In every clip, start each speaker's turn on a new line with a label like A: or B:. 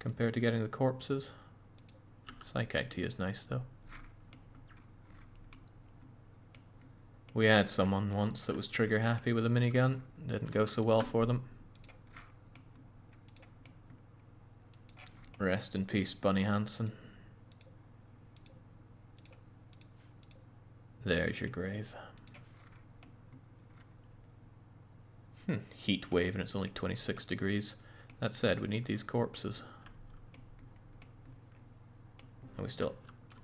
A: compared to getting the corpses. Psych IT is nice though. We had someone once that was trigger happy with a minigun. Didn't go so well for them. Rest in peace, Bunny Hansen. There's your grave. Heat wave and it's only 26 degrees. That said, we need these corpses. And we still...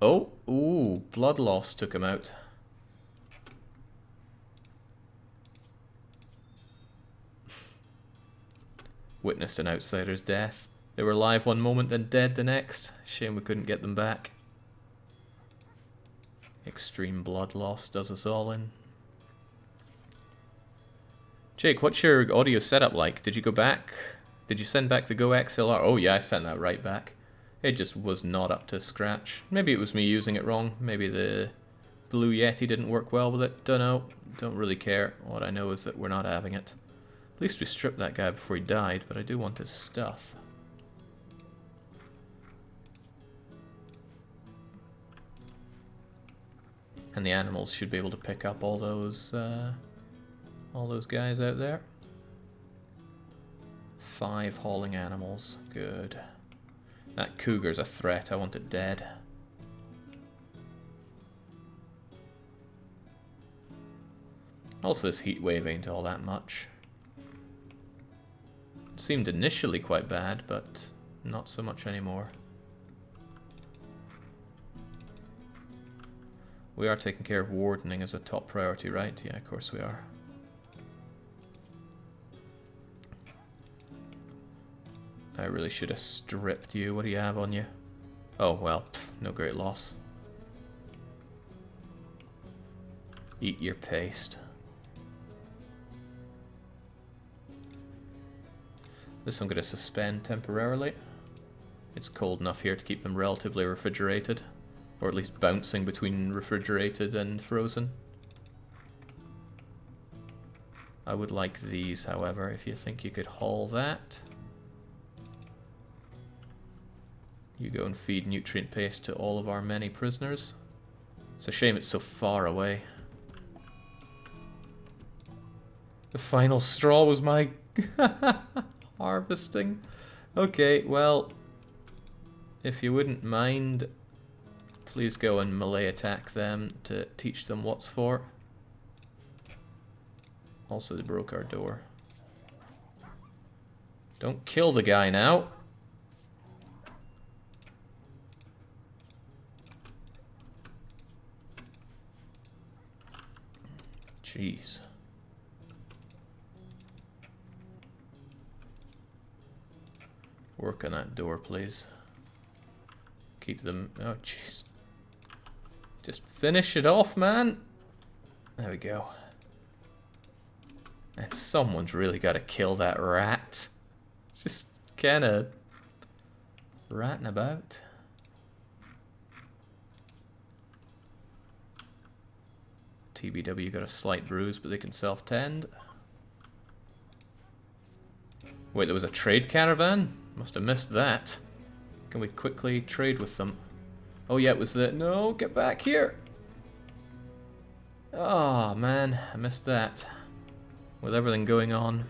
A: Oh! Ooh! Blood loss took him out. Witnessed an outsider's death. They were alive one moment, then dead the next. Shame we couldn't get them back. Extreme blood loss does us all in. Jake, what's your audio setup like? Did you go back? Did you send back the Go XLR? Oh yeah, I sent that right back. It just was not up to scratch. Maybe it was me using it wrong. Maybe the Blue Yeti didn't work well with it. Don't know. Don't really care. What I know is that we're not having it. At least we stripped that guy before he died, but I do want his stuff. And the animals should be able to pick up all those guys out there. 5 hauling animals. Good. That cougar's a threat. I want it dead. Also, this heat wave ain't all that much. It seemed initially quite bad, but not so much anymore. We are taking care of wardening as a top priority, right? Yeah, of course we are. I really should have stripped you. What do you have on you? Oh, well, no great loss. Eat your paste. This I'm going to suspend temporarily. It's cold enough here to keep them relatively refrigerated. Or at least bouncing between refrigerated and frozen. I would like these, however, if you think you could haul that. You go and feed nutrient paste to all of our many prisoners. It's a shame it's so far away. The final straw was my harvesting. Okay, well, if you wouldn't mind, please go and melee attack them to teach them what's for. Also, they broke our door. Don't kill the guy now. Jeez. Work on that door, please. Keep them... Oh, jeez. Just finish it off, man. There we go. And someone's really got to kill that rat. It's just kind of ratting about. TBW got a slight bruise, but they can self-tend. Wait, there was a trade caravan? Must have missed that. Can we quickly trade with them? Oh yeah, it was the... No, get back here! Oh man, I missed that. With everything going on.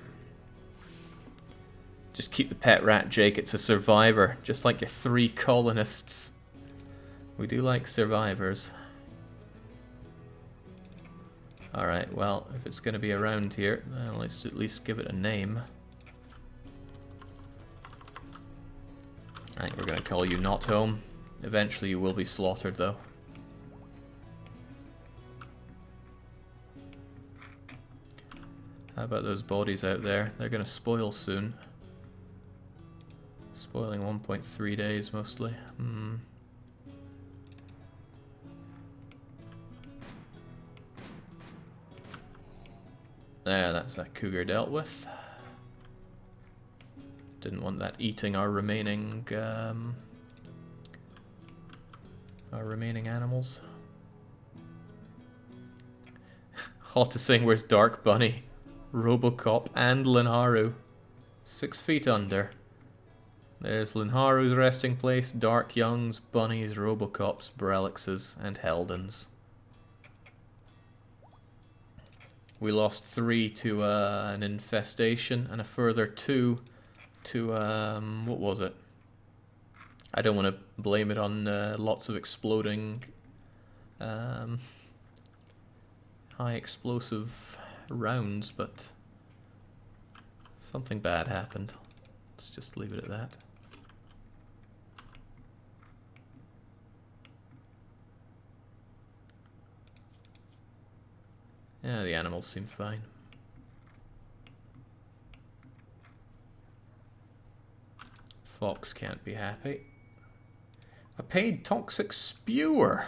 A: Just keep the pet rat, Jake. It's a survivor. Just like your 3 colonists. We do like survivors. Alright, well, if it's going to be around here, then let's at least give it a name. Right, we're going to call you Not Home. Eventually you will be slaughtered, though. How about those bodies out there? They're going to spoil soon. Spoiling 1.3 days, mostly. There, that's that cougar dealt with. Didn't want that eating our remaining animals. Hottest thing, where's Dark Bunny? Robocop and Linharu. 6 feet under. There's Linharu's resting place, Dark Youngs, Bunnies, Robocops, Brelixes, and Heldens. We lost 3 to an infestation, and a further 2 to, what was it? I don't want to blame it on lots of exploding, high explosive rounds, but something bad happened. Let's just leave it at that. Yeah, the animals seem fine. Fox can't be happy. A paid toxic spewer.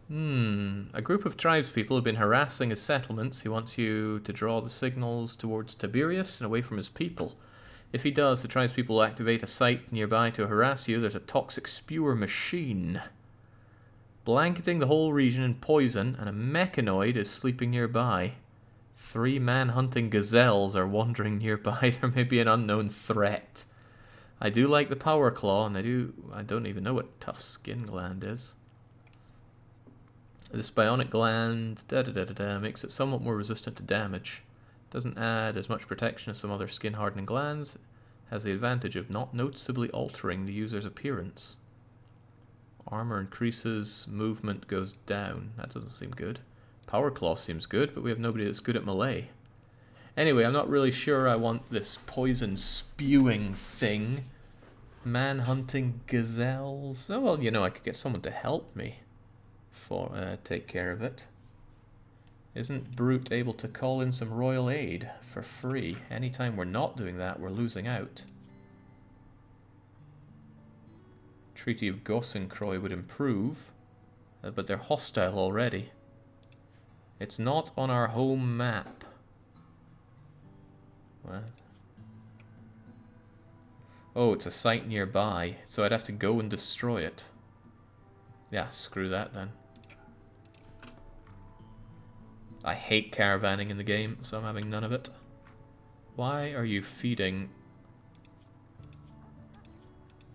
A: A group of tribespeople have been harassing his settlements. He wants you to draw the signals towards Tiberius and away from his people. If he does, the tribespeople will activate a site nearby to harass you. There's a toxic spewer machine blanketing the whole region in poison, and a mechanoid is sleeping nearby. 3 man-hunting gazelles are wandering nearby. There may be an unknown threat. I do like the power claw, and I don't even know what tough skin gland is. This bionic gland makes it somewhat more resistant to damage. Doesn't add as much protection as some other skin hardening glands. Has the advantage of not noticeably altering the user's appearance. Armor increases, movement goes down. That doesn't seem good. Power claw seems good, but we have nobody that's good at melee. Anyway, I'm not really sure I want this poison spewing thing. Man-hunting gazelles. Oh, well, you know, I could get someone to help me take care of it. Isn't Brute able to call in some royal aid for free? Anytime we're not doing that, we're losing out. Treaty of Gossenkroy would improve, but they're hostile already. It's not on our home map. What? Oh, it's a site nearby, so I'd have to go and destroy it. Yeah, screw that then. I hate caravanning in the game, so I'm having none of it. Why are you feeding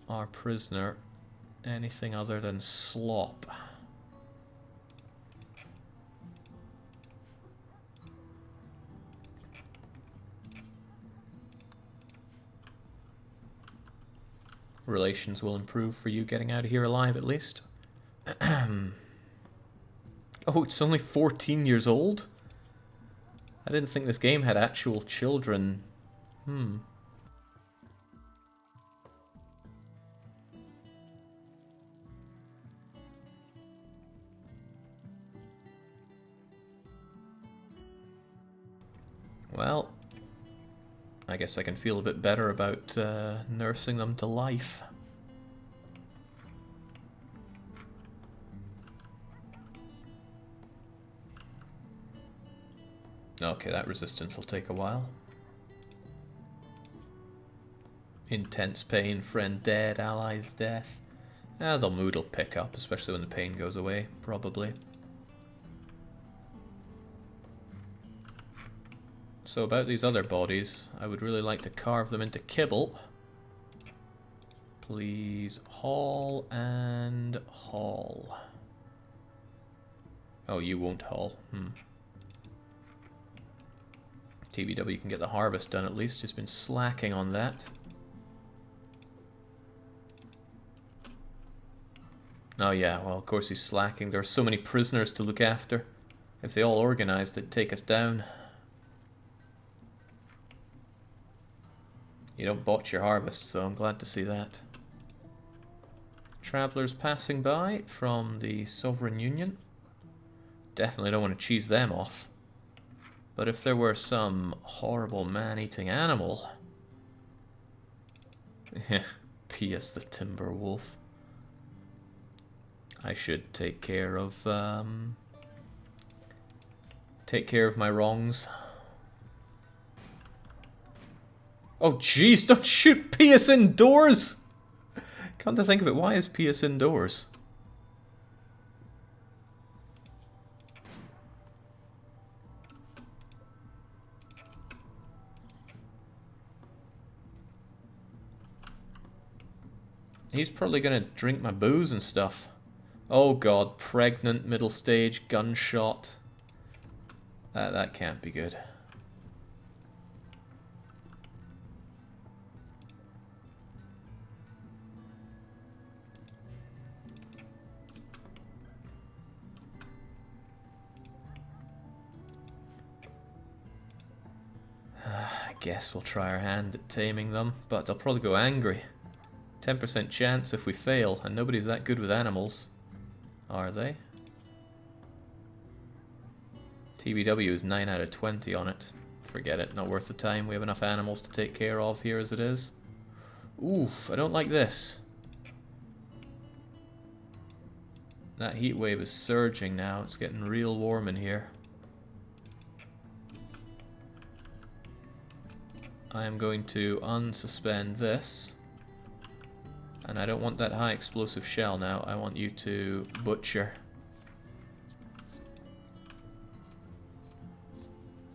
A: our prisoner anything other than slop? Relations will improve for you getting out of here alive, at least. Oh, it's only 14 years old? I didn't think this game had actual children. Well, I guess I can feel a bit better about nursing them to life. Okay, that resistance will take a while. Intense pain, friend dead, allies death. The mood will pick up, especially when the pain goes away, probably. So about these other bodies, I would really like to carve them into kibble. Please haul and haul. Oh, you won't haul. TBW can get the harvest done at least. He's been slacking on that. Oh yeah, well of course he's slacking. There are so many prisoners to look after. If they all organized, they'd take us down. You don't botch your harvest, so I'm glad to see that. Travelers passing by from the Sovereign Union. Definitely don't want to cheese them off. But if there were some horrible man-eating animal... P.S. the Timber Wolf. I should take care of my wrongs. Oh jeez, don't shoot P.S. indoors! Come to think of it, why is P.S. indoors? He's probably gonna drink my booze and stuff. Oh god, pregnant, middle stage, gunshot. That can't be good. I guess we'll try our hand at taming them, but they'll probably go angry. 10% chance if we fail, and nobody's that good with animals. Are they? TBW is 9 out of 20 on it. Forget it, not worth the time. We have enough animals to take care of here as it is. Oof, I don't like this. That heat wave is surging now. It's getting real warm in here. I am going to unsuspend this. And I don't want that high explosive shell now. I want you to butcher.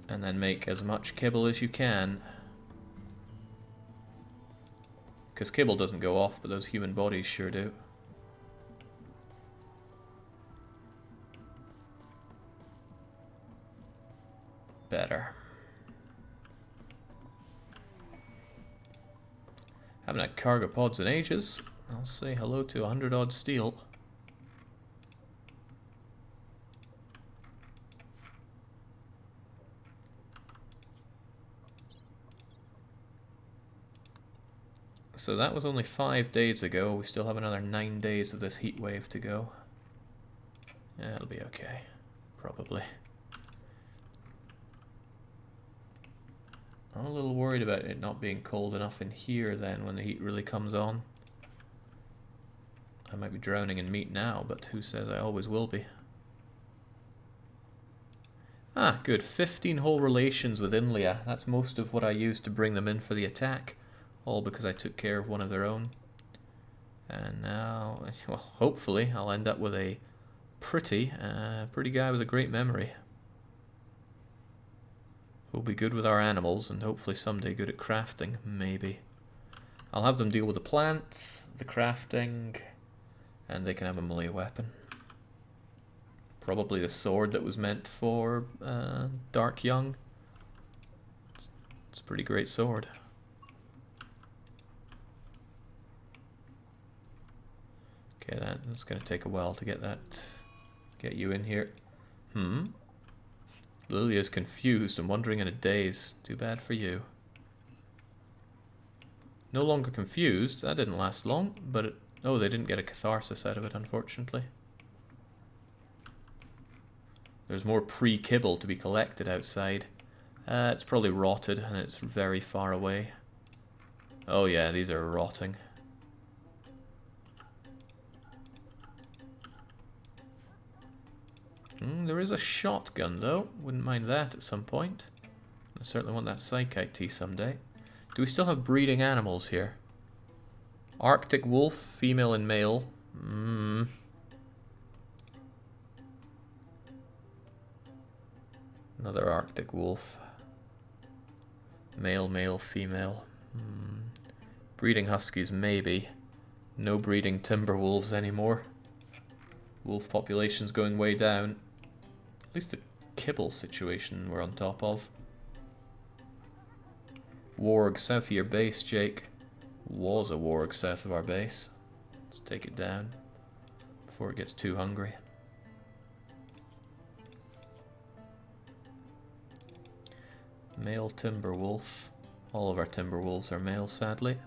A: And then make as much kibble as you can. Because kibble doesn't go off, but those human bodies sure do. Better. Haven't had cargo pods in ages. I'll say hello to 100 odd steel. So that was only 5 days ago. We still have another 9 days of this heat wave to go. Yeah, it'll be okay. Probably. I'm a little worried about it not being cold enough in here then when the heat really comes on. I might be drowning in meat now, but who says I always will be? Ah, good. 15 whole relations with Inlia. That's most of what I used to bring them in for the attack. All because I took care of one of their own. And now, well, hopefully I'll end up with a pretty guy with a great memory. Who'll be good with our animals and hopefully someday good at crafting, maybe. I'll have them deal with the plants, the crafting, and they can have a melee weapon. Probably the sword that was meant for Dark Young. It's a pretty great sword. Okay, that's going to take a while to get you in here. Lilia's confused and wandering in a daze. Too bad for you. No longer confused. That didn't last long, but oh, they didn't get a catharsis out of it, unfortunately. There's more pre-kibble to be collected outside. It's probably rotted and it's very far away. Oh yeah, these are rotting. There is a shotgun though. Wouldn't mind that at some point. I certainly want that psychite tea someday. Do we still have breeding animals here? Arctic wolf, female and male. Another Arctic wolf. Male, male, female. Breeding huskies, maybe. No breeding timber wolves anymore. Wolf population's going way down. At least the kibble situation we're on top of. Warg, south of your base, Jake. Was a warg south of our base. Let's take it down before it gets too hungry. Male timber wolf. All of our timber wolves are male, sadly.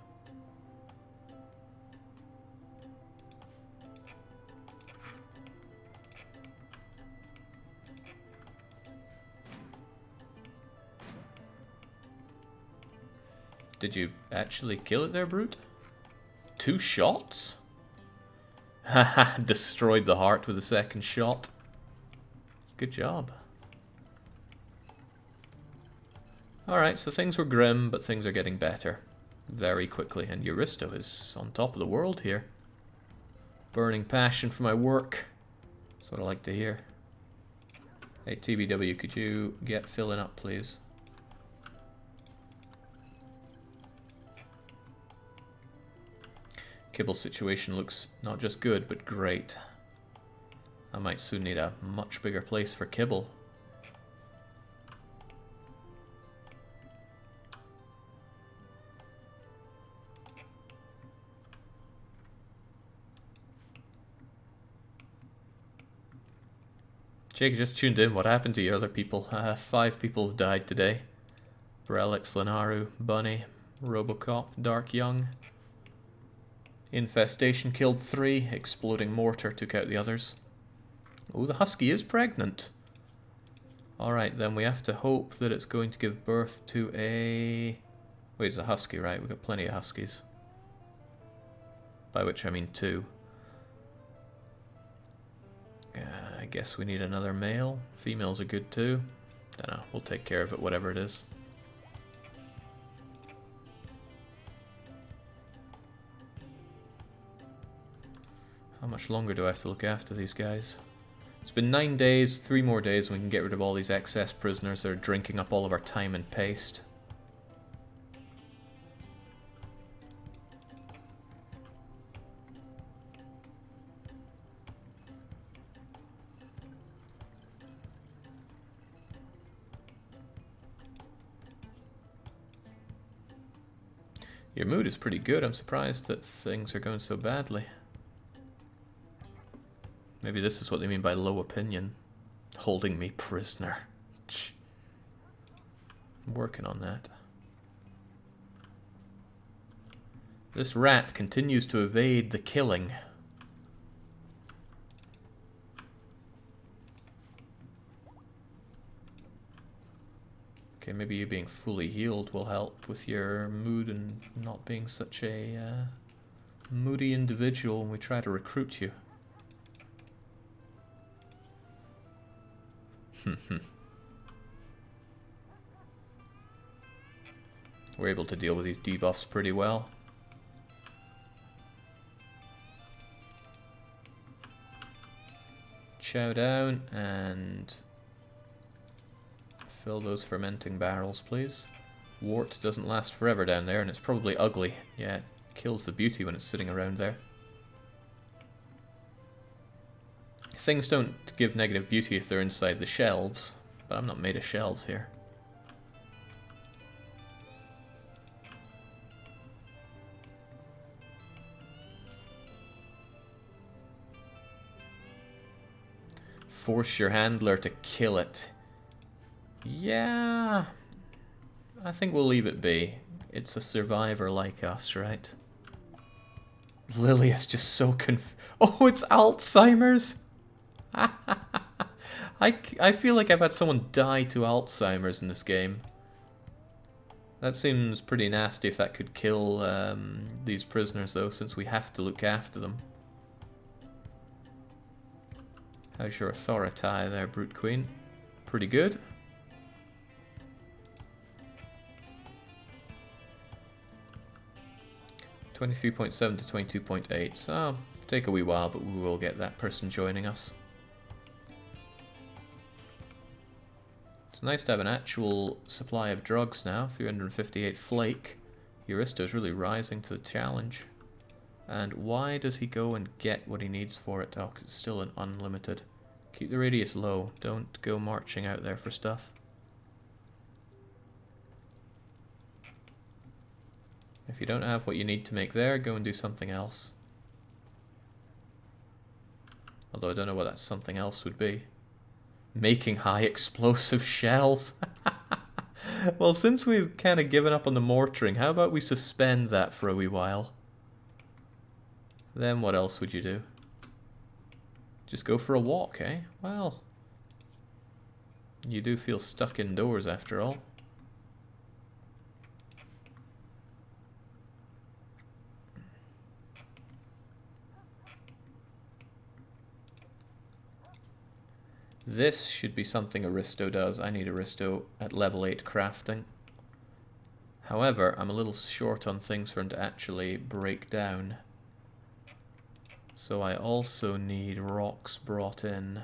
A: Did you actually kill it there, Brute? 2 shots? Haha, destroyed the heart with the second shot. Good job. Alright, so things were grim, but things are getting better. Very quickly, and Euristo is on top of the world here. Burning passion for my work. That's what I like to hear. Hey, TBW, could you get filling up, please? Kibble's situation looks not just good, but great. I might soon need a much bigger place for Kibble. Jake just tuned in. What happened to your other people? 5 people have died today. Relics, Lenaru, Bunny, Robocop, Dark Young. Infestation killed 3. Exploding Mortar took out the others. Oh, the Husky is pregnant. Alright, then we have to hope that it's going to give birth to a... Wait, it's a Husky, right? We've got plenty of Huskies. By which I mean 2. I guess we need another male. Females are good too. Dunno, we'll take care of it, whatever it is. How much longer do I have to look after these guys? It's been 9 days, 3 more days, and we can get rid of all these excess prisoners that are drinking up all of our time and paste. Your mood is pretty good. I'm surprised that things are going so badly. Maybe this is what they mean by low opinion. Holding me prisoner. I'm working on that. This rat continues to evade the killing. Okay, maybe you being fully healed will help with your mood and not being such a moody individual when we try to recruit you. We're able to deal with these debuffs pretty well. Chow down and fill those fermenting barrels, please. Wart doesn't last forever down there, and it's probably ugly. Yeah, it kills the beauty when it's sitting around there. Things don't give negative beauty if they're inside the shelves, but I'm not made of shelves here. Force your handler to kill it. Yeah, I think we'll leave it be. It's a survivor like us, right? Lily is just so Oh, it's Alzheimer's! I feel like I've had someone die to Alzheimer's in this game. That seems pretty nasty if that could kill these prisoners, though, since we have to look after them. How's your authority there, Brute Queen? Pretty good. (23.7 to 22.8). So take a wee while, but we will get that person joining us. It's nice to have an actual supply of drugs now. 358 flake. Euristo's really rising to the challenge. And why does he go and get what he needs for it? Oh, 'cause it's still an unlimited. Keep the radius low. Don't go marching out there for stuff. If you don't have what you need to make there, go and do something else. Although I don't know what that something else would be. Making high explosive shells. Well, since we've kind of given up on the mortaring, how about we suspend that for a wee while? Then what else would you do? Just go for a walk, eh? Well, you do feel stuck indoors after all. This should be something Aristo does. I need Aristo at level 8 crafting. However, I'm a little short on things for him to actually break down. So I also need rocks brought in.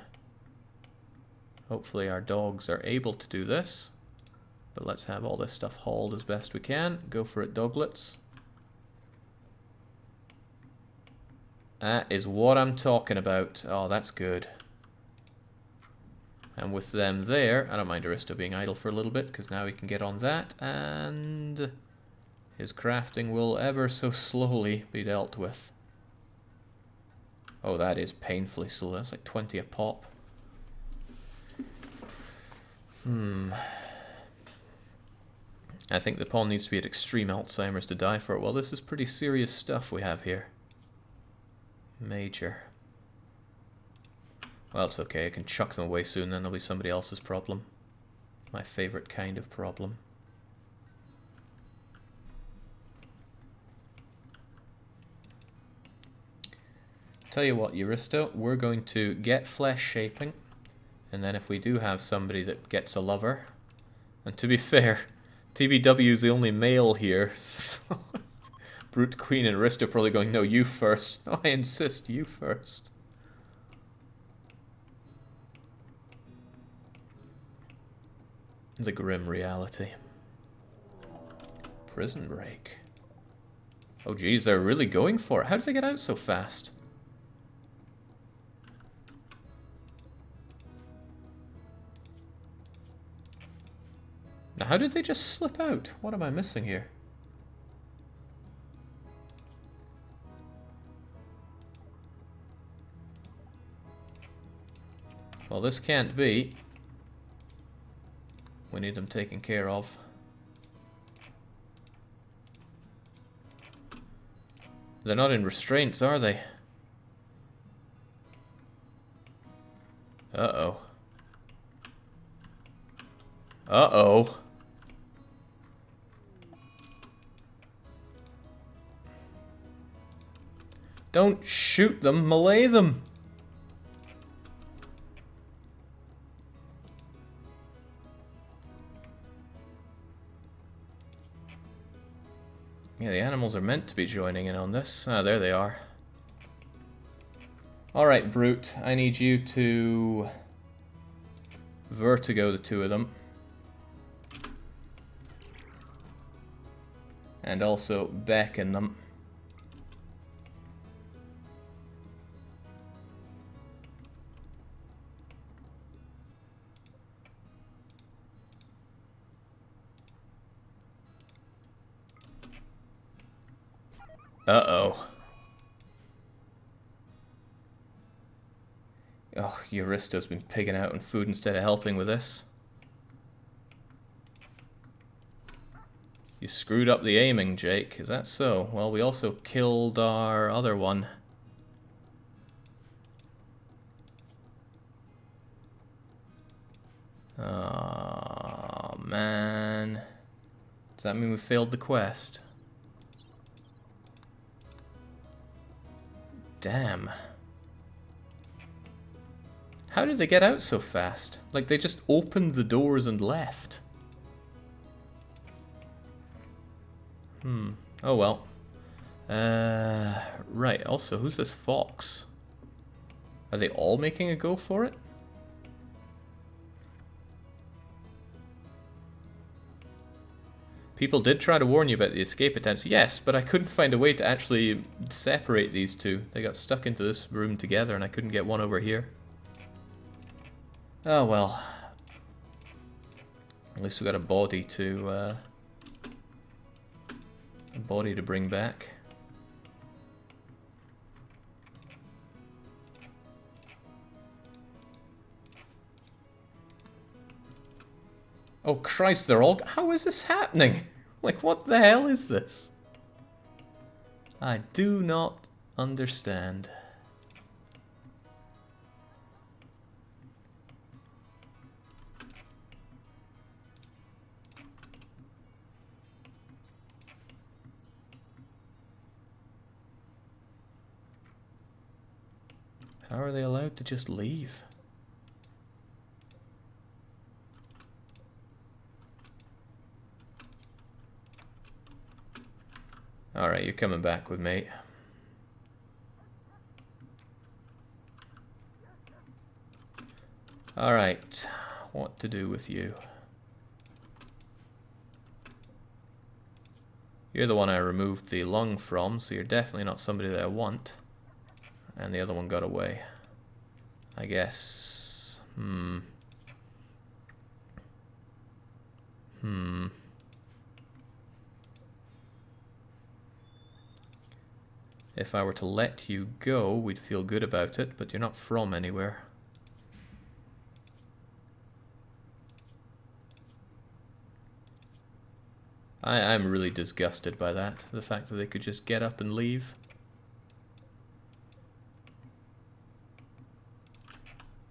A: Hopefully our dogs are able to do this. But let's have all this stuff hauled as best we can. Go for it, doglets. That is what I'm talking about. Oh, that's good. And with them there, I don't mind Aristo being idle for a little bit, because now he can get on that, and his crafting will ever so slowly be dealt with. Oh, that is painfully slow. That's like 20 a pop. I think the pawn needs to be at extreme Alzheimer's to die for it. Well, this is pretty serious stuff we have here. Major. Well, it's okay. I can chuck them away soon, then they'll be somebody else's problem. My favorite kind of problem. Tell you what, Euristo, we're going to get flesh shaping, and then if we do have somebody that gets a lover, and to be fair, TBW is the only male here, so Brute Queen and Aristo probably going, no, you first. No, I insist, you first. The grim reality. Prison break. Oh geez, they're really going for it. How did they get out so fast? Now, how did they just slip out? What am I missing here? Well, this can't be. We need them taken care of. They're not in restraints, are they? Uh-oh. Uh-oh. Don't shoot them, melee them! Yeah, the animals are meant to be joining in on this. Ah, there they are. Alright, Brute, I need you to vertigo the two of them. And also beckon them. Uh-oh. Oh, Euristo's been pigging out on food instead of helping with this. You screwed up the aiming, Jake. Is that so? Well, we also killed our other one. Oh, man. Does that mean we failed the quest? Damn. How did they get out so fast? Like, they just opened the doors and left. Oh well. Right, also, who's this fox? Are they all making a go for it? People did try to warn you about the escape attempts. Yes, but I couldn't find a way to actually separate these two. They got stuck into this room together and I couldn't get one over here. Oh well. At least we got a body to bring back. Oh Christ, they're all... How is this happening? Like, what the hell is this? I do not understand. How are they allowed to just leave? Alright, you're coming back with me. Alright, what to do with you? You're the one I removed the lung from, so you're definitely not somebody that I want. And the other one got away. I guess... If I were to let you go, we'd feel good about it, but you're not from anywhere. I'm really disgusted by that, the fact that they could just get up and leave.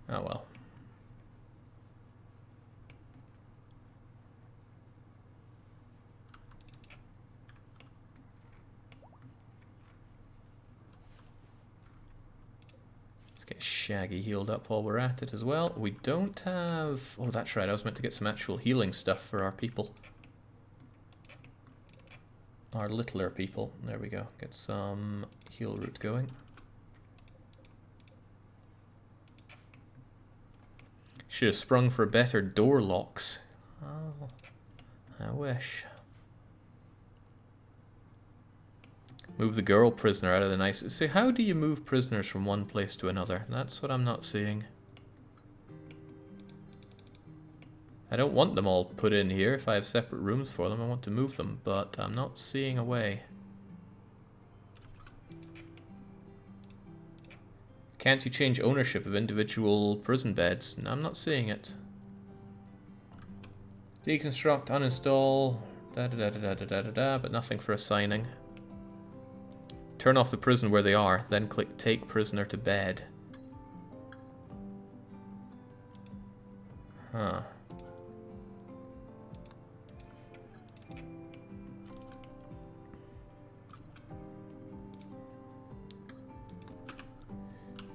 A: Oh well. Let's get Shaggy healed up while we're at it as well. We don't have... Oh, that's right, I was meant to get some actual healing stuff for our people. Our littler people. There we go. Get some heal root going. Should have sprung for better door locks. Oh, I wish. Move the girl prisoner out of the nice... See, how do you move prisoners from one place to another? That's what I'm not seeing. I don't want them all put in here. If I have separate rooms for them, I want to move them, but I'm not seeing a way. Can't you change ownership of individual prison beds? No, I'm not seeing it. Deconstruct, uninstall, but nothing for assigning. Turn off the prison where they are, then click take prisoner to bed. Huh.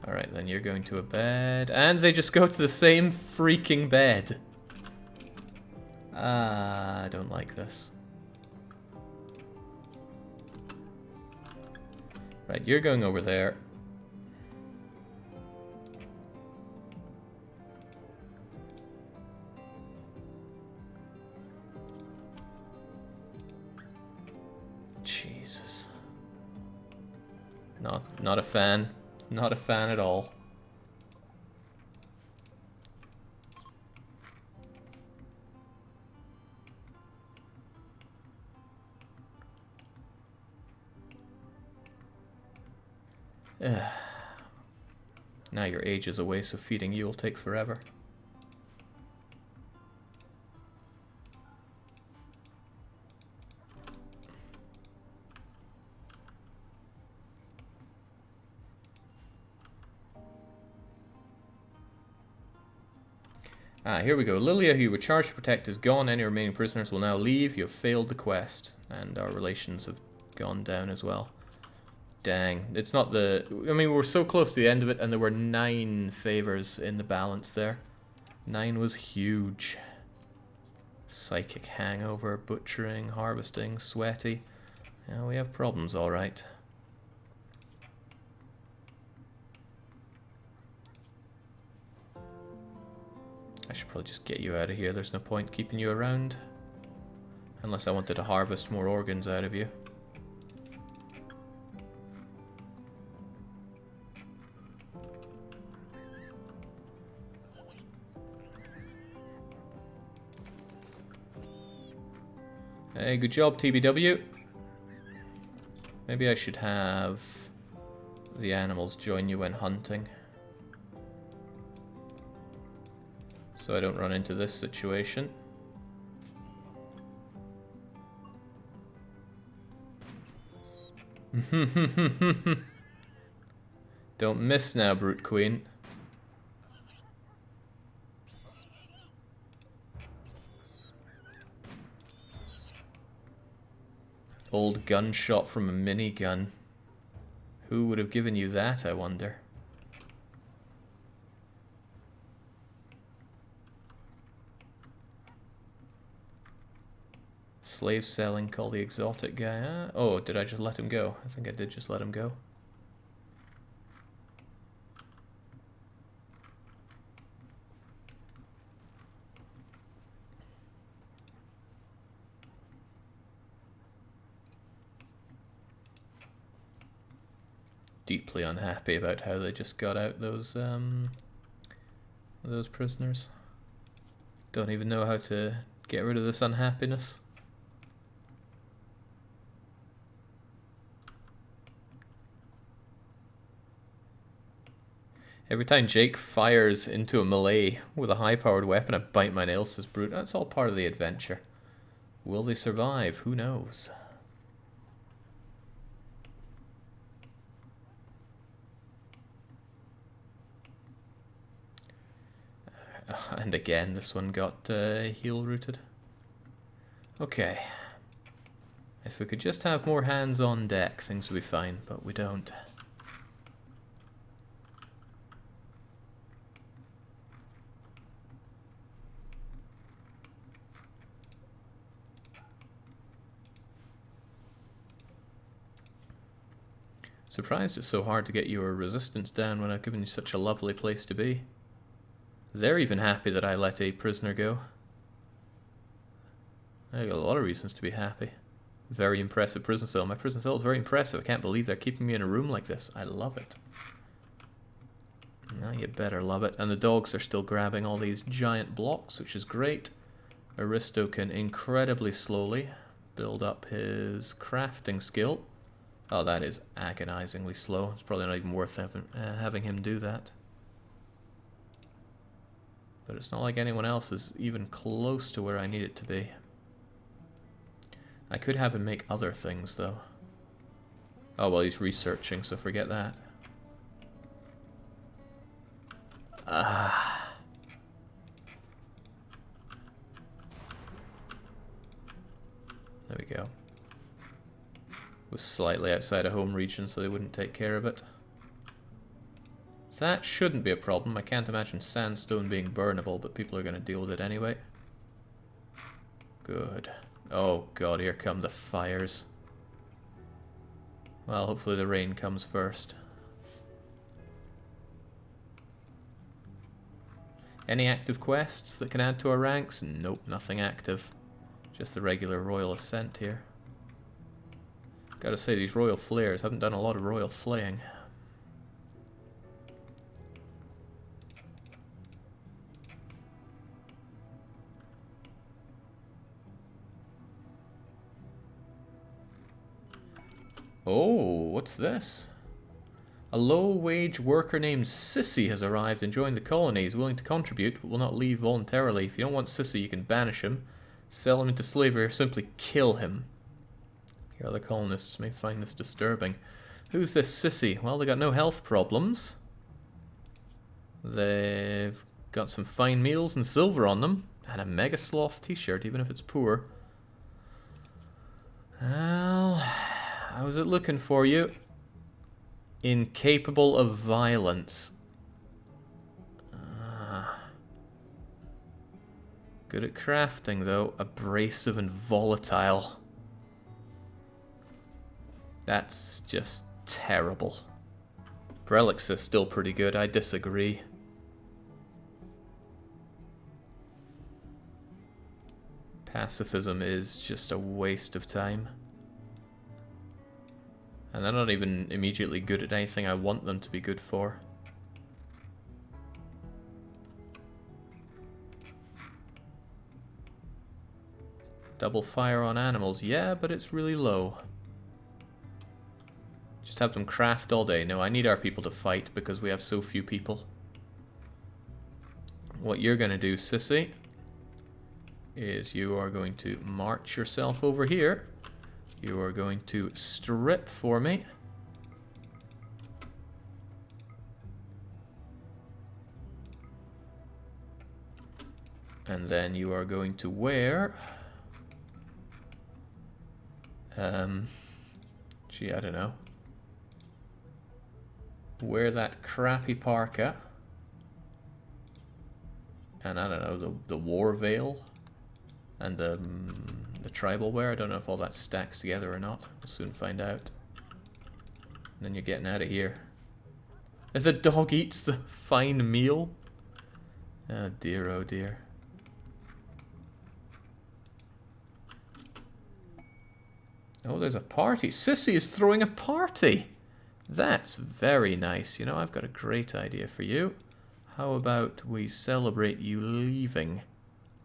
A: Alright, then you're going to a bed. And they just go to the same freaking bed. I don't like this. Right, you're going over there. Jesus. Not a fan. Not a fan at all. Now your age is away, so feeding you will take forever. Here we go. Lilia, who you were charged to protect, is gone. Any remaining prisoners will now leave. You have failed the quest. And our relations have gone down as well. Dang. It's not the... I mean, we're so close to the end of it, and there were 9 favors in the balance there. 9 was huge. Psychic hangover, butchering, harvesting, sweaty. Yeah, we have problems, alright. I should probably just get you out of here. There's no point keeping you around. Unless I wanted to harvest more organs out of you. Hey, good job, TBW. Maybe I should have the animals join you when hunting. So I don't run into this situation. Don't miss now, Brute Queen. Old gunshot from a minigun. Who would have given you that, I wonder? Slave selling, call the exotic guy. Oh, did I just let him go? I think I did just let him go. deeply unhappy about how they just got out those prisoners. Don't even know how to get rid of this unhappiness. Every time Jake fires into a melee with a high-powered weapon, I bite my nails, says Brute. That's all part of the adventure. Will they survive? Who knows? And again, this one got heel rooted. Okay. If we could just have more hands on deck, things would be fine, but we don't. Surprised it's so hard to get your resistance down when I've given you such a lovely place to be. They're even happy that I let a prisoner go. I got a lot of reasons to be happy. Very impressive prison cell. My prison cell is very impressive. I can't believe they're keeping me in a room like this. I love it. Now you better love it. And the dogs are still grabbing all these giant blocks, which is great. Aristo can incredibly slowly build up his crafting skill. Oh, that is agonizingly slow. It's probably not even worth having him do that. But it's not like anyone else is even close to where I need it to be. I could have him make other things, though. Oh, well, he's researching, so forget that. Ah. There we go. Was slightly outside a home region, so they wouldn't take care of it. That shouldn't be a problem. I can't imagine sandstone being burnable, but people are going to deal with it anyway. Good. Oh god, here come the fires. Well, hopefully the rain comes first. Any active quests that can add to our ranks? Nope, nothing active. Just the regular royal ascent here. Gotta say, these royal flares haven't done a lot of royal flaying. Oh, what's this? A low-wage worker named Sissy has arrived and joined the colony. He's willing to contribute, but will not leave voluntarily. If you don't want Sissy, you can banish him, sell him into slavery, or simply kill him. Your other colonists may find this disturbing. Who's this Sissy? Well, they got no health problems. They've got some fine meals and silver on them, and a Mega Sloth t-shirt, even if it's poor. Well, how was it looking for you? Incapable of violence. Good at crafting, though. Abrasive and volatile. That's just terrible. Prelix is still pretty good. I disagree. Pacifism is just a waste of time. And they're not even immediately good at anything I want them to be good for. Double fire on animals. Yeah, but it's really low. Just have them craft all day. No, I need our people to fight because we have so few people. What you're going to do, Sissy, is you are going to march yourself over here. You are going to strip for me. And then you are going to wear... gee, I don't know. Wear that crappy parka. And I don't know, the war veil. And the tribal wear. I don't know if all that stacks together or not. We'll soon find out. And then you're getting out of here. If the dog eats the fine meal. Oh dear, oh dear. Oh, there's a party. Sissy is throwing a party. That's very nice. You know, I've got a great idea for you. How about we celebrate you leaving,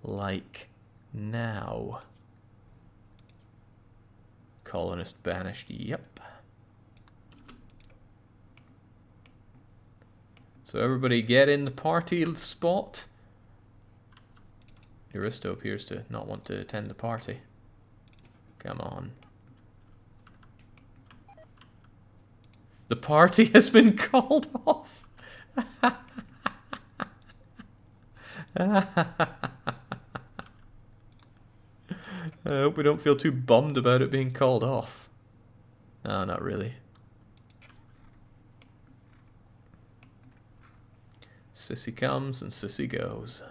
A: like, now? Colonist banished, yep. So everybody get in the party spot. Aristo appears to not want to attend the party. Come on. The party has been called off. I hope we don't feel too bummed about it being called off. No, not really. Sissy comes and Sissy goes.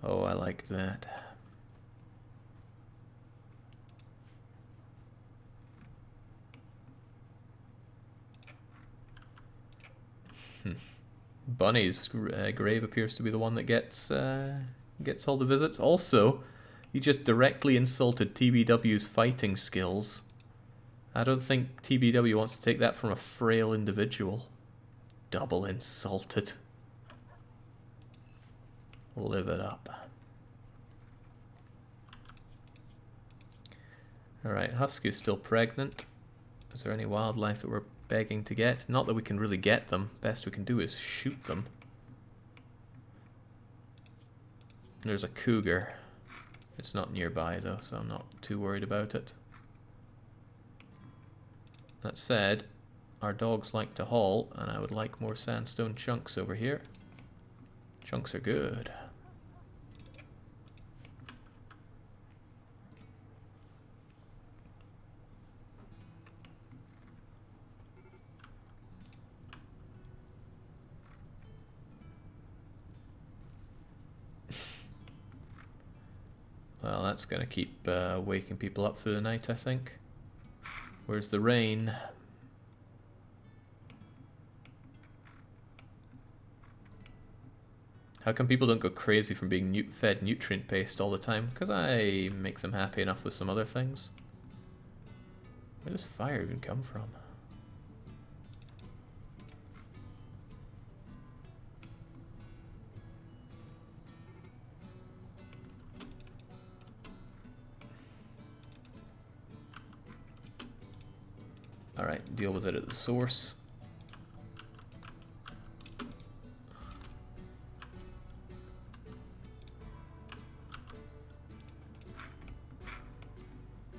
A: Oh, I like that. Bunny's grave appears to be the one that gets all the visits. Also, he just directly insulted TBW's fighting skills. I don't think TBW wants to take that from a frail individual. Double insulted. Live it up. Alright, Husky's still pregnant. Is there any wildlife that we're begging to get? Not that we can really get them. Best we can do is shoot them. There's a cougar. It's not nearby though, so I'm not too worried about it. That said, our dogs like to haul, and I would like more sandstone chunks over here. Chunks are good. Well, that's going to keep waking people up through the night, I think. Where's the rain? How come people don't go crazy from being fed nutrient paste all the time? Because I make them happy enough with some other things. Where does fire even come from? Alright, deal with it at the source.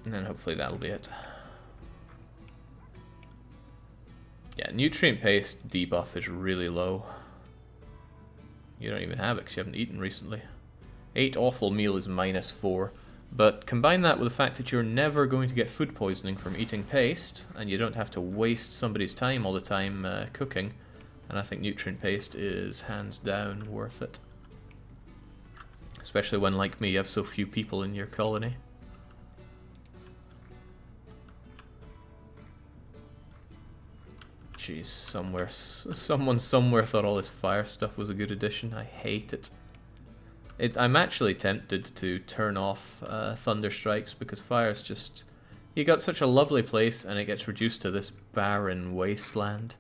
A: And then hopefully that'll be it. Yeah, nutrient paste debuff is really low. You don't even have it because you haven't eaten recently. 8 awful meal is -4. But combine that with the fact that you're never going to get food poisoning from eating paste, and you don't have to waste somebody's time all the time cooking, and I think nutrient paste is hands down worth it. Especially when, like me, you have so few people in your colony. Jeez, someone somewhere thought all this fire stuff was a good addition. I hate it. I'm actually tempted to turn off Thunder Strikes because fire's just... You got such a lovely place and it gets reduced to this barren wasteland.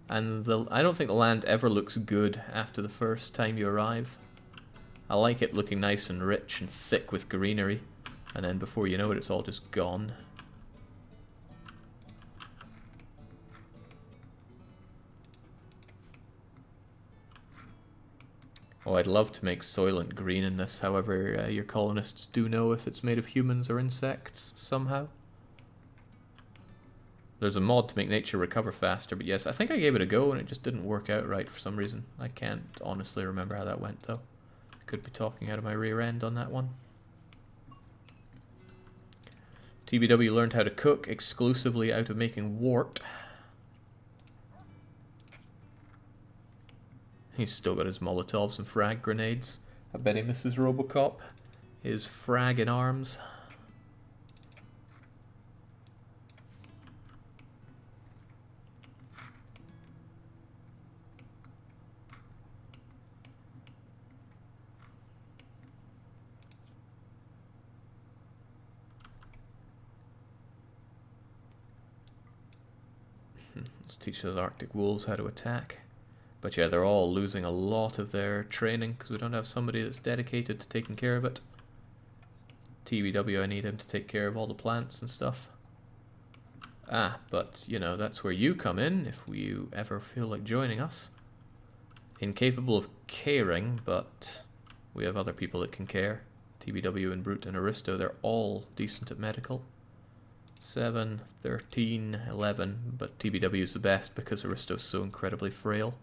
A: And I don't think the land ever looks good after the first time you arrive. I like it looking nice and rich and thick with greenery. And then before you know it, it's all just gone. Oh, I'd love to make Soylent green in this, however your colonists do know if it's made of humans or insects somehow. There's a mod to make nature recover faster, but yes, I think I gave it a go and it just didn't work out right for some reason. I can't honestly remember how that went though. Could be talking out of my rear end on that one. TBW learned how to cook exclusively out of making wart. He's still got his Molotovs and frag grenades. I bet he misses Robocop. His frag in arms. Let's teach those Arctic wolves how to attack. But yeah, they're all losing a lot of their training because we don't have somebody that's dedicated to taking care of it. TBW, I need him to take care of all the plants and stuff. Ah, but, you know, that's where you come in if you ever feel like joining us. Incapable of caring, but we have other people that can care. TBW and Brute and Aristo, they're all decent at medical. 7, 13, 11, but TBW is the best because Aristo's so incredibly frail.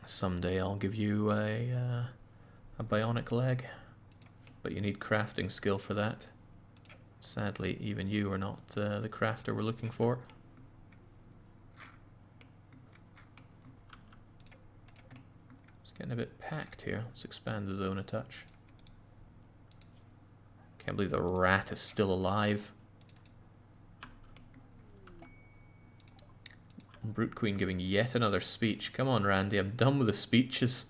A: Someday I'll give you a bionic leg, but you need crafting skill for that. Sadly, even you are not the crafter we're looking for. It's getting a bit packed here. Let's expand the zone a touch. Can't believe the rat is still alive. Brute Queen giving yet another speech. Come on, Randy, I'm done with the speeches.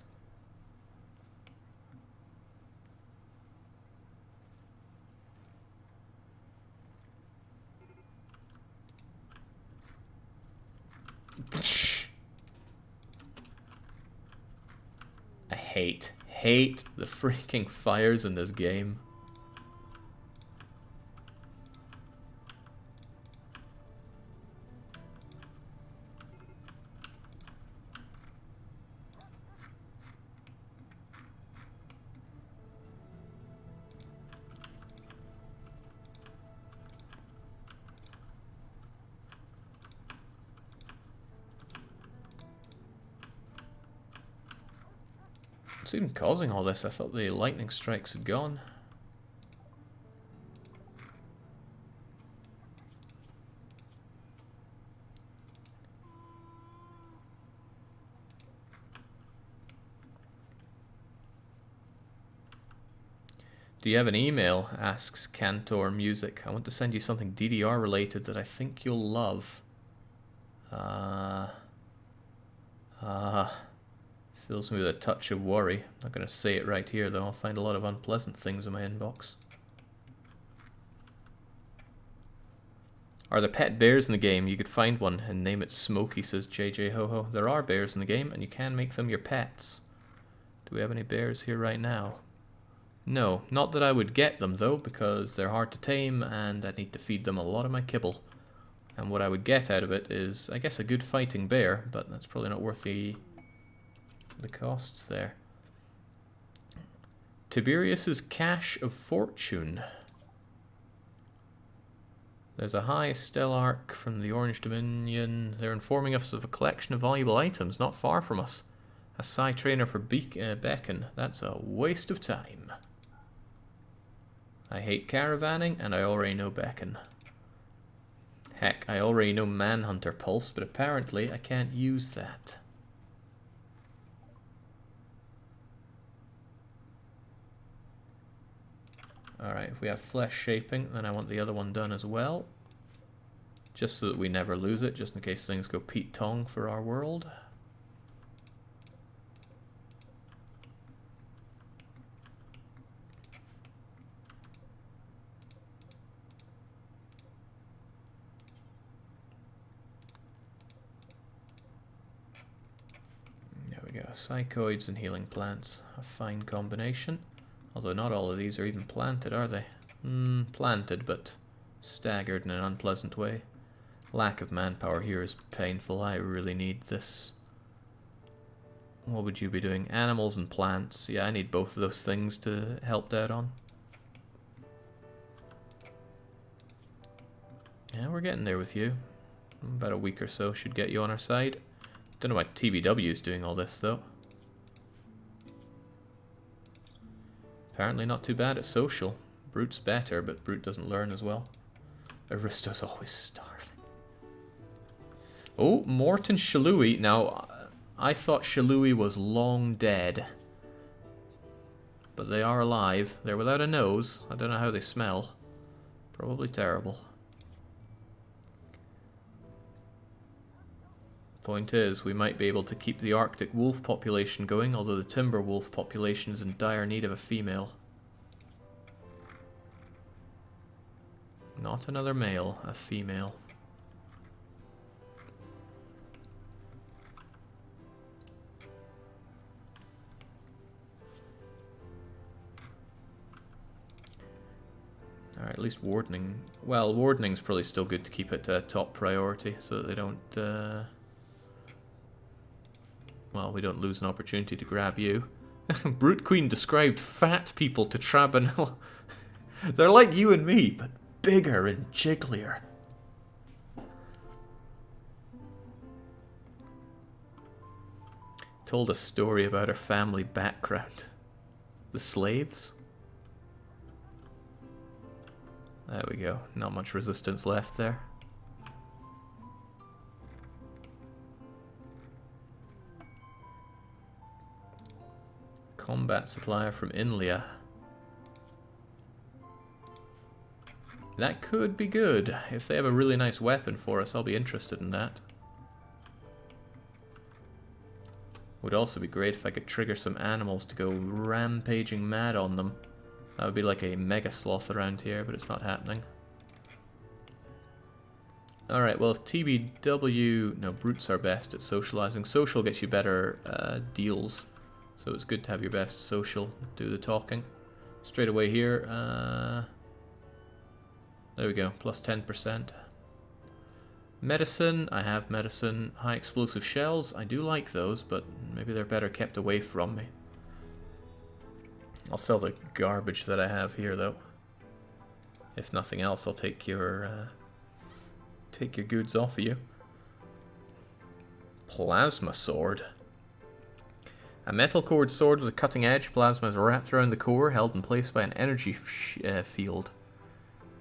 A: I hate the freaking fires in this game. What's even causing all this? I thought the lightning strikes had gone. Do you have an email? Asks Cantor Music. I want to send you something DDR related that I think you'll love. Fills me with a touch of worry. I'm not going to say it right here though. I'll find a lot of unpleasant things in my inbox. Are there pet bears in the game? You could find one and name it Smokey, says JJ Ho-Ho. There are bears in the game and you can make them your pets. Do we have any bears here right now? No, not that I would get them though, because they're hard to tame and I need to feed them a lot of my kibble. And what I would get out of it is, I guess, a good fighting bear, but that's probably not worth the costs there. Tiberius's Cache of Fortune. There's a high stellarch from the Orange Dominion. They're informing us of a collection of valuable items not far from us. A Psi trainer for Beacon. That's a waste of time. I hate caravanning, and I already know Beacon. Heck, I already know Manhunter Pulse, but apparently I can't use that. Alright, if we have flesh shaping, then I want the other one done as well. Just so that we never lose it, just in case things go Pete Tong for our world. There we go, psychoids and healing plants, a fine combination. Although not all of these are even planted, are they? Planted, but staggered in an unpleasant way. Lack of manpower here is painful. I really need this. What would you be doing? Animals and plants. Yeah, I need both of those things to help out on. Yeah, we're getting there with you. About a week or so should get you on our side. Don't know why TBW is doing all this, though. Apparently not too bad at social. Brute's better, but Brute doesn't learn as well. Aristo's always starving. Oh, Morton Shalui. Now, I thought Shalui was long dead. But they are alive. They're without a nose. I don't know how they smell. Probably terrible. Point is, we might be able to keep the Arctic wolf population going, although the timber wolf population is in dire need of a female. Not another male, a female. Alright, at least wardening. Well, wardening's probably still good to keep it top priority so that they don't... well, we don't lose an opportunity to grab you. Brute Queen described fat people to Trabanel. They're like you and me, but bigger and jigglier. Told a story about her family background. The slaves? There we go. Not much resistance left there. Combat supplier from Inlia. That could be good. If they have a really nice weapon for us, I'll be interested in that. Would also be great if I could trigger some animals to go rampaging mad on them. That would be like a mega sloth around here, but it's not happening. Alright, well if TBW... No, brutes are best at socializing. Social gets you better deals. So it's good to have your best social do the talking. Straight away here. There we go, plus 10%. Medicine, I have medicine. High explosive shells, I do like those, but maybe they're better kept away from me. I'll sell the garbage that I have here, though. If nothing else, I'll take your goods off of you. Plasma sword. A metal cored sword with a cutting edge. Plasma is wrapped around the core, held in place by an energy field.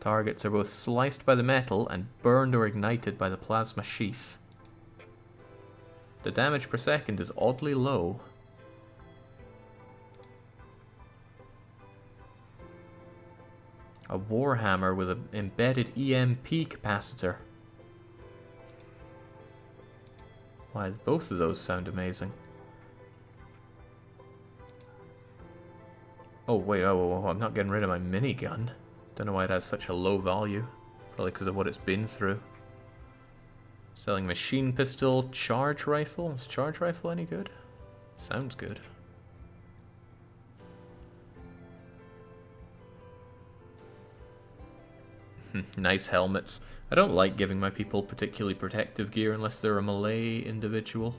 A: Targets are both sliced by the metal and burned or ignited by the plasma sheath. The damage per second is oddly low. A warhammer with an embedded EMP capacitor. Why, both of those sound amazing. Oh wait, oh, I'm not getting rid of my minigun. Don't know why it has such a low value. Probably because of what it's been through. Selling machine pistol, charge rifle. Is charge rifle any good? Sounds good. Nice helmets. I don't like giving my people particularly protective gear unless they're a melee individual.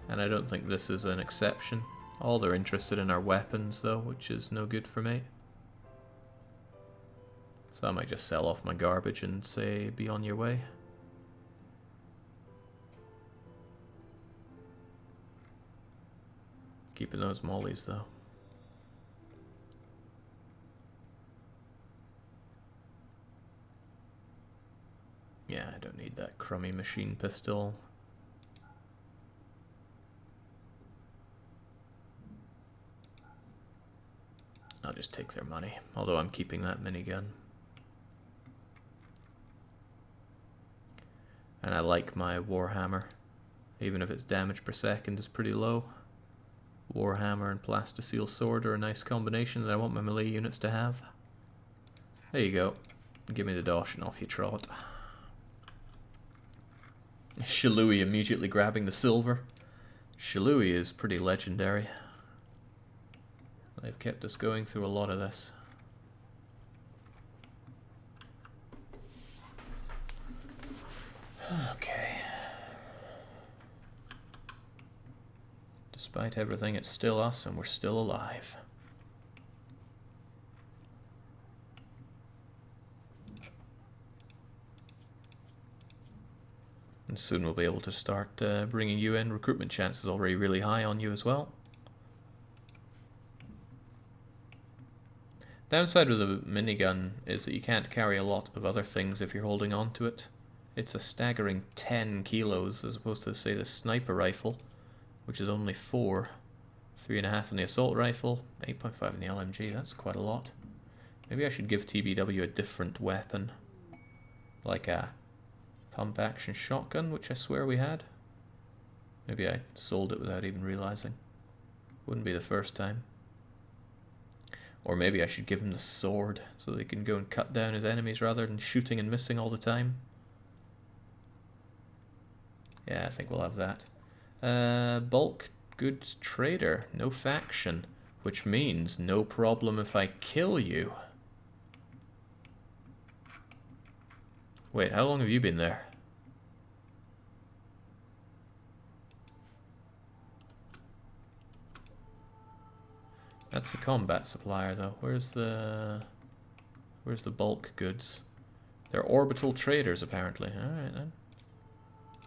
A: And I don't think this is an exception. All they're interested in are weapons though, which is no good for me. So I might just sell off my garbage and say, be on your way. Keeping those mollies though. Yeah, I don't need that crummy machine pistol. I'll just take their money, although I'm keeping that minigun. And I like my Warhammer, even if its damage per second is pretty low. Warhammer and Plasticeel Sword are a nice combination that I want my melee units to have. There you go. Give me the dosh and off you trot. Shilui immediately grabbing the silver. Shilui is pretty legendary. They've kept us going through a lot of this. Okay. Despite everything, it's still us and we're still alive. And soon we'll be able to start bringing you in. Recruitment chances already really high on you as well. Downside of the minigun is that you can't carry a lot of other things if you're holding on to it. It's a staggering 10 kilos as opposed to, say, the sniper rifle, which is only 4. 3.5 in the assault rifle, 8.5 in the LMG. That's quite a lot. Maybe I should give TBW a different weapon, like a pump action shotgun, which I swear we had. Maybe I sold it without even realizing. Wouldn't be the first time. Or maybe I should give him the sword so they can go and cut down his enemies rather than shooting and missing all the time. Yeah, I think we'll have that. Bulk goods trader, no faction. Which means no problem if I kill you. Wait, how long have you been there? That's the combat supplier though. Where's the bulk goods? They're orbital traders apparently. Alright then.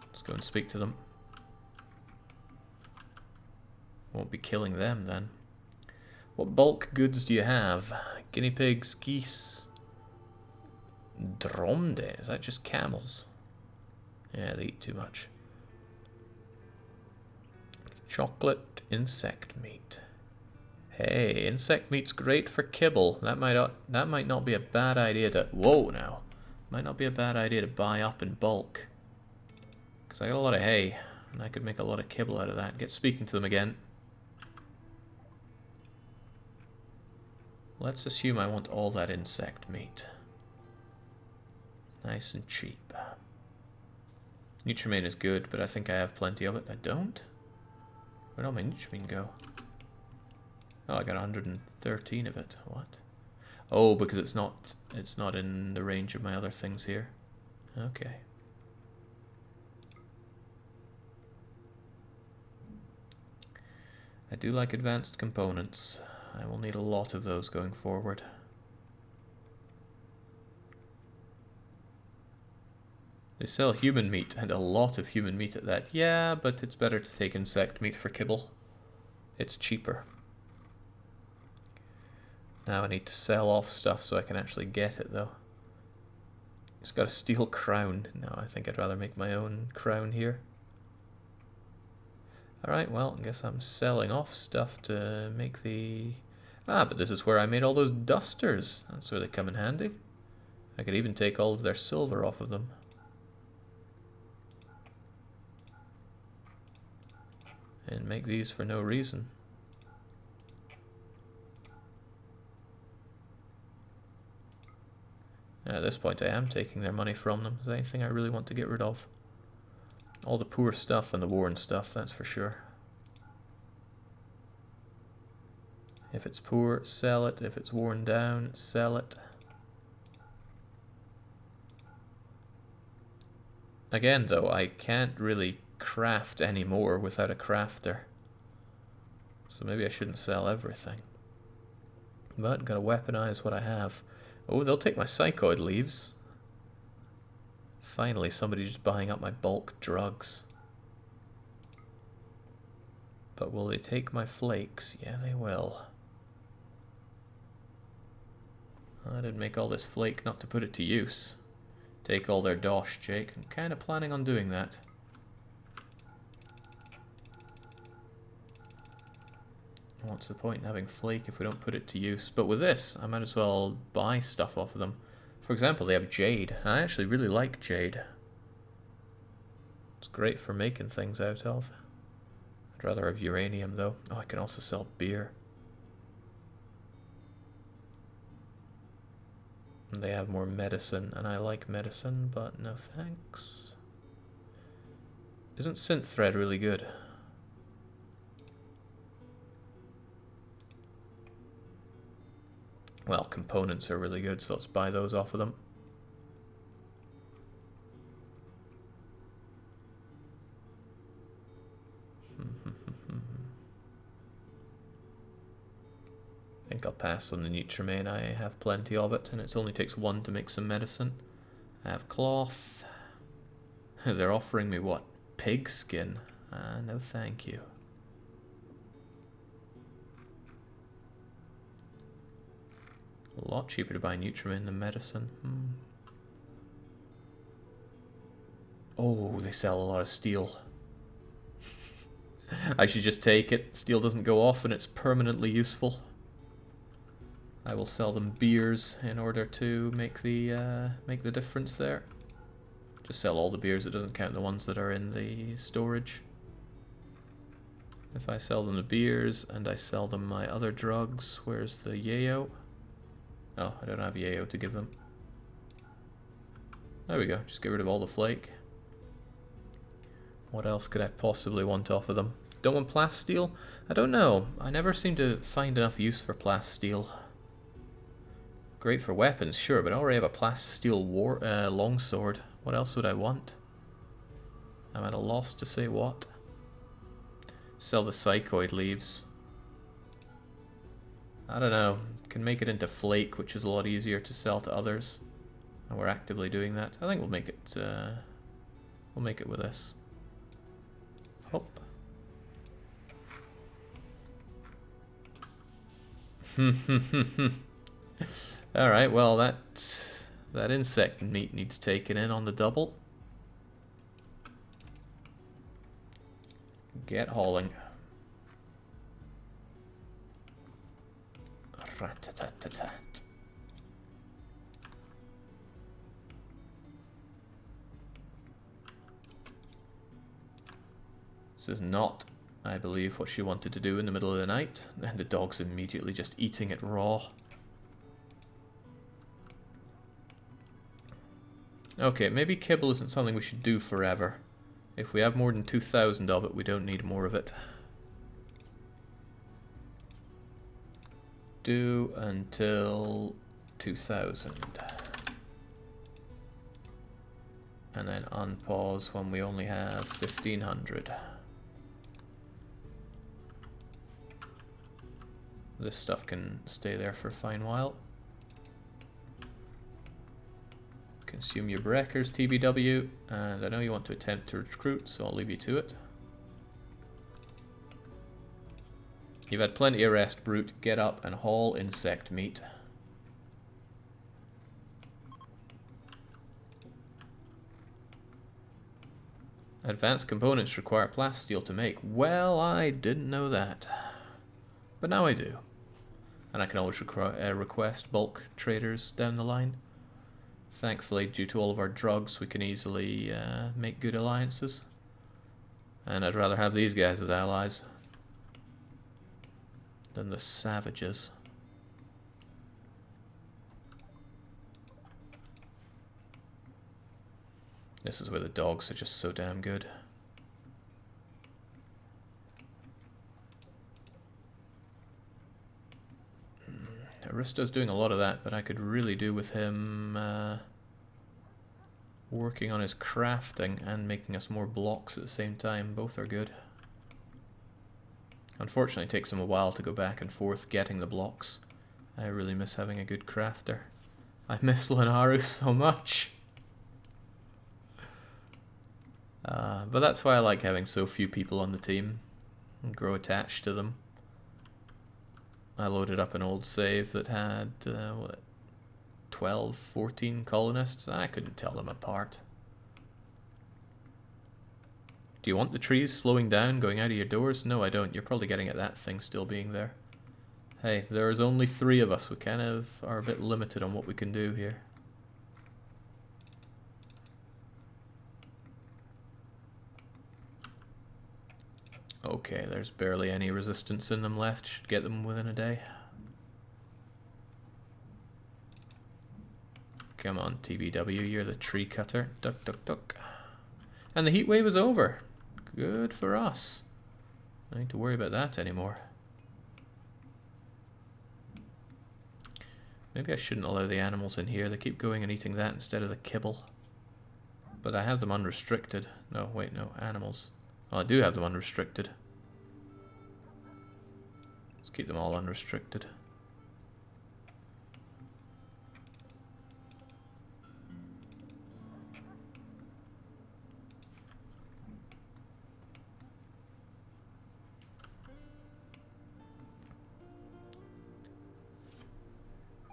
A: Let's go and speak to them. Won't be killing them then. What bulk goods do you have? Guinea pigs, geese, dromde. Is that just camels? Yeah, they eat too much. Chocolate, insect meat. Hey, insect meat's great for kibble. That might not be a bad idea to... Whoa, now. Might not be a bad idea to buy up in bulk. Because I got a lot of hay, and I could make a lot of kibble out of that. Get speaking to them again. Let's assume I want all that insect meat. Nice and cheap. Nutrimane is good, but I think I have plenty of it. I don't? Where'd all my Nutrimane go? Oh, I got 113 of it. What? Oh, because it's not in the range of my other things here. Okay. I do like advanced components. I will need a lot of those going forward. They sell human meat, and a lot of human meat at that. Yeah, but it's better to take insect meat for kibble. It's cheaper. Now I need to sell off stuff so I can actually get it, though. Just got a steel crown. No, I think I'd rather make my own crown here. Alright, well, I guess I'm selling off stuff to make the... Ah, but this is where I made all those dusters. That's where they come in handy. I could even take all of their silver off of them. And make these for no reason. At this point I am taking their money from them. Is there anything I really want to get rid of? All the poor stuff and the worn stuff, that's for sure. If it's poor, sell it. If it's worn down, sell it. Again though, I can't really craft anymore without a crafter. So maybe I shouldn't sell everything. But gotta weaponize what I have. Oh, they'll take my psychoid leaves. Finally, somebody just buying up my bulk drugs. But will they take my flakes? Yeah, they will. I did make all this flake not to put it to use. Take all their dosh, Jake. I'm kind of planning on doing that. What's the point in having flake if we don't put it to use? But with this, I might as well buy stuff off of them. For example, they have jade. I actually really like jade. It's great for making things out of. I'd rather have uranium though. Oh, I can also sell beer. And they have more medicine, and I like medicine, but no thanks. Isn't synth thread really good? Well, components are really good, so let's buy those off of them. I think I'll pass on the Nutrimane. I have plenty of it, and it only takes one to make some medicine. I have cloth. They're offering me what? Pig skin? No thank you. A lot cheaper to buy Nutrimane than medicine. Oh, they sell a lot of steel. I should just take it. Steel doesn't go off and it's permanently useful. I will sell them beers in order to make the difference there. Just sell all the beers, it doesn't count the ones that are in the storage. If I sell them the beers and I sell them my other drugs, where's the yayo? Oh, I don't have yayo to give them. There we go, just get rid of all the flake. What else could I possibly want off of them? Don't want plasteel? I don't know. I never seem to find enough use for plasteel. Great for weapons, sure, but I already have a plasteel longsword. What else would I want? I'm at a loss to say what. Sell the psychoid leaves. I don't know. Can make it into flake, which is a lot easier to sell to others. And we're actively doing that. I think we'll make it with this. Hop. Alright, well that insect meat needs taken in on the double. Get hauling. Rat-tat-tat-tat. This is not, I believe, what she wanted to do in the middle of the night, and the dog's immediately just eating it raw. Okay, maybe kibble isn't something we should do forever. If we have more than 2,000 of it, we don't need more of it. Do until 2,000. And then unpause when we only have 1,500. This stuff can stay there for a fine while. Consume your breakers, TBW, and I know you want to attempt to recruit, so I'll leave you to it. You've had plenty of rest, brute. Get up and haul insect meat. Advanced components require plasteel to make. Well, I didn't know that. But now I do. And I can always request bulk traders down the line. Thankfully, due to all of our drugs, we can easily make good alliances. And I'd rather have these guys as allies than the savages. This is where the dogs are just so damn good. Aristo's doing a lot of that, but I could really do with him working on his crafting and making us more blocks at the same time. Both are good. Unfortunately, it takes him a while to go back and forth getting the blocks. I really miss having a good crafter. I miss Lenaru so much. But that's why I like having so few people on the team and grow attached to them. I loaded up an old save that had, what, 12, 14 colonists. I couldn't tell them apart. Do you want the trees slowing down, going out of your doors? No, I don't. You're probably getting at that thing still being there. Hey, there's only 3 of us. We kind of are a bit limited on what we can do here. Okay, there's barely any resistance in them left. Should get them within a day. Come on, TBW, you're the tree cutter. Duck, duck, duck. And the heat wave is over. Good for us. I don't need to worry about that anymore. Maybe I shouldn't allow the animals in here. They keep going and eating that instead of the kibble. But I have them unrestricted. No, wait, no, animals. Oh, I do have them unrestricted. Let's keep them all unrestricted.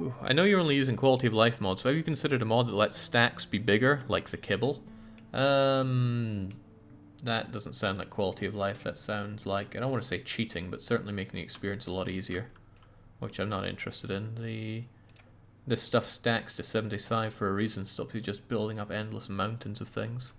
A: Ooh, I know you're only using quality of life mods, but have you considered a mod that lets stacks be bigger, like the kibble? That doesn't sound like quality of life. That sounds like, I don't want to say cheating, but certainly making the experience a lot easier, which I'm not interested in. This stuff stacks to 75 for a reason. Stops you just building up endless mountains of things.